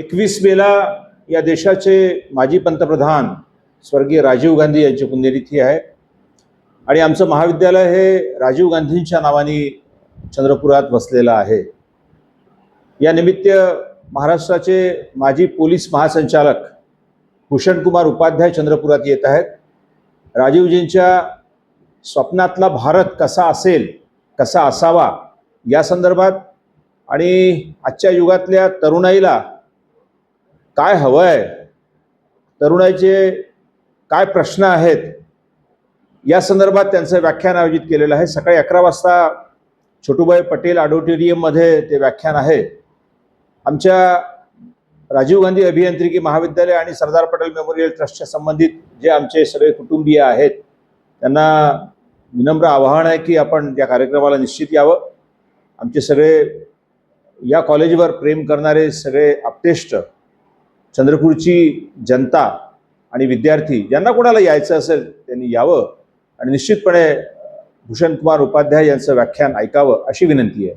21 मेला या देशाचे माजी पंतप्रधान स्वर्गीय राजीव गांधी यांची पुण्यतिथी आहे आणि आमचं महाविद्यालय हे राजीव गांधींच्या नावाने चंद्रपुरात वसलेलं आहे। या निमित्त महाराष्ट्राचे माजी पोलीस महासंचालक भूषण कुमार उपाध्याय चंद्रपुरात येत आहेत। राजीवजींच्या स्वप्नातला भारत कसा असेल, कसा असावा या संदर्भात आणि आजच्या युगातल्या तरुणाईला काय हवं आहे, तरुणाईचे काय प्रश्न आहेत या संदर्भात त्यांचं व्याख्यान आयोजित केलेलं आहे। सकाळी 11 वाजता छोटूभाई पटेल ऑडिटोरियममध्ये ते व्याख्यान आहे। आमच्या राजीव गांधी अभियांत्रिकी महाविद्यालय आणि सरदार पटेल मेमोरियल ट्रस्टच्या संबंधित जे आमचे सगळे कुटुंबीय आहेत त्यांना विनम्र आवाहन आहे की आपण या कार्यक्रमाला निश्चित यावं। आमचे सगळे या कॉलेजवर प्रेम करणारे सगळे आप्तेष्ट, चंद्रपूरची जनता आणि विद्यार्थी ज्यांना कोणाला यायचं असेल त्यांनी यावं आणि निश्चितपणे भूषण कुमार उपाध्याय यांचं व्याख्यान ऐकावं अशी विनंती आहे।